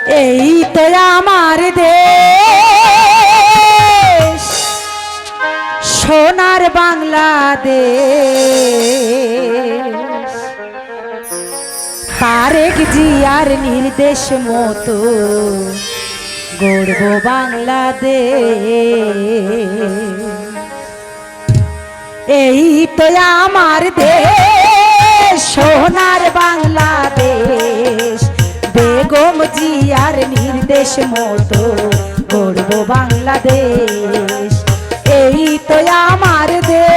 এই তো আমার দেশ সোনার বাংলাদেশ, তারেক জিয়ার নির্দেশ মতো গড়ব বাংলাদেশ। এই তো আমার দেশ সোনার বাংলাদেশ, বেগম জিয়ার নির্দেশ মতো গড়ব বাংলাদেশ। এই তো আমার দেশ।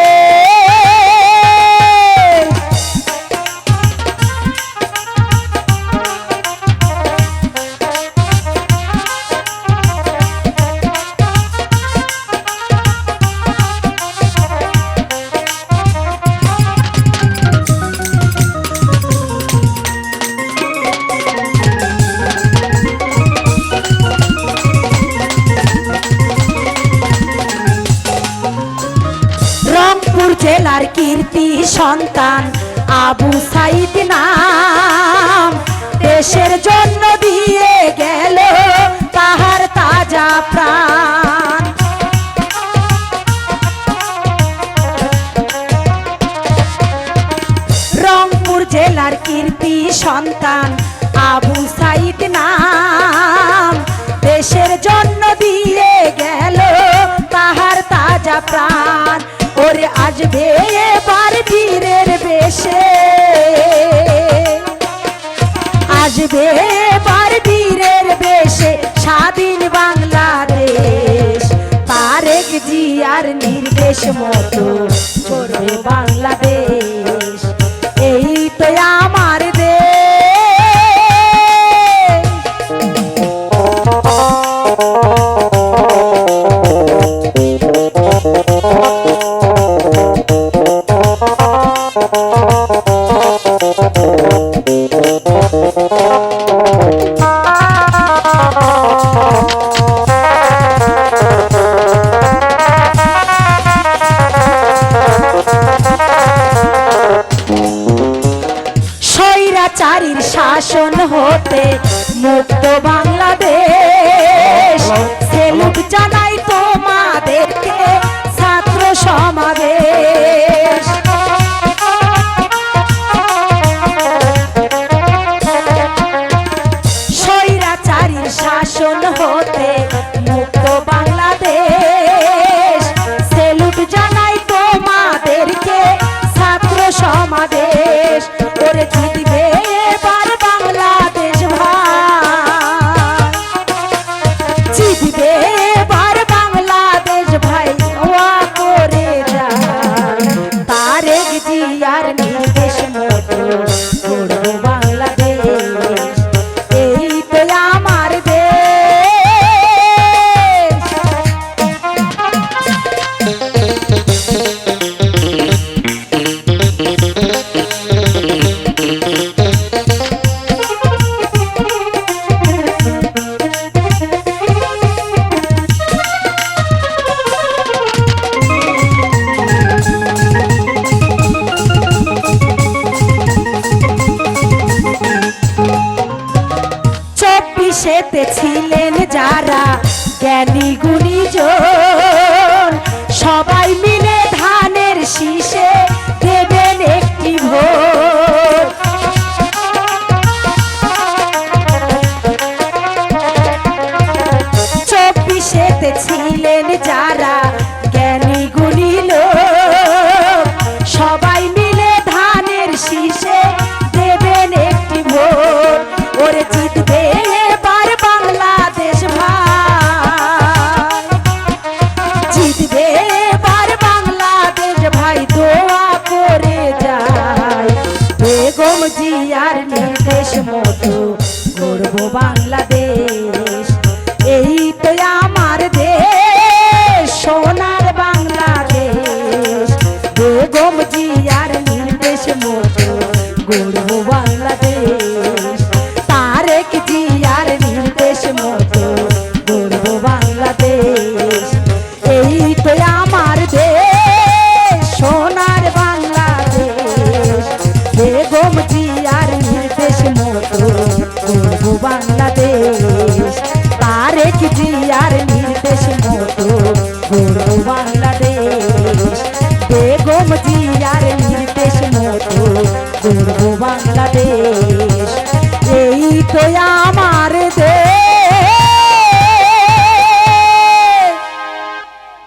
জেলার কীর্তি সন্তান আবু সাইদ নাম, দেশের জন্য দিয়ে গেল তাহার তাজা প্রাণ। রংপুর জেলার কীর্তি সন্তান আবু সাইদ নাম, দেশের জন্য দিয়ে গেল তাহার তাজা প্রাণ। ওরে আসবে এবার বীরের বেশে, আসবে এবার বীরের বেশে স্বাধীন বাংলাদেশ, তারেক জিয়ার নির্দেশ মতো করবে বাংলাদেশ। এই তো আমার দেশ। স্বৈরাচারীর শাসন হতে মুক্ত বাংলাদেশ, সেলুট জানাই তোমাদেরকে ছাত্র সমাবেশ। স্বৈরাচারীর শাসন হতে মুক্ত বাংলাদেশ, সেলুট জানাই তোমাদেরকে ছাত্র সমাবেশ। ওরে জিতবে এবার বাংলাদেশ ভাই, জিতবে এবার বাংলাদেশ ভাই, ওয়া করে যায় তারেক জিয়ার নির্দেশ মতো গড়ব বাংলাদেশ। এই তো আমার দেশ। চব্বিশেতে ছিলেন যারা জ্ঞানী গুণীজন, সবাই মিলে ধানের শীষে দেবেন একটি ভোট। চব্বিশেতে ছিলেন যারা জ্ঞানী গুণী লোক, সবাই মিলে ধানের শীষে দেবেন একটি ভোট। ওরে জিতবে এবার বাংলাদেশ ভাই, জিতবে এবার বাংলাদেশ ভাই, দোয়া করে যায় বেগম জিয়ার নির্দেশ মতো গড়ব বাংলাদেশ। এই তো আমার দেশ সোনার বাংলাদেশ, বেগম জিয়ার নির্দেশ মতো গড়ব বাংলাদেশ, তারেক জিয়ার নির্দেশ মতো গড়ব বাংলাদেশ। এই তো আমার দেশ সোনার বাংলাদেশ, বেগম জিয়ার নির্দেশ মতো গড়ব বাংলাদেশ। জিয়ার নির্দেশ মতো গড়ব বাংলাদেশ, বেগম জিয়ার নির্দেশ মতো গড়ব বাংলাদেশ। এই তো আমার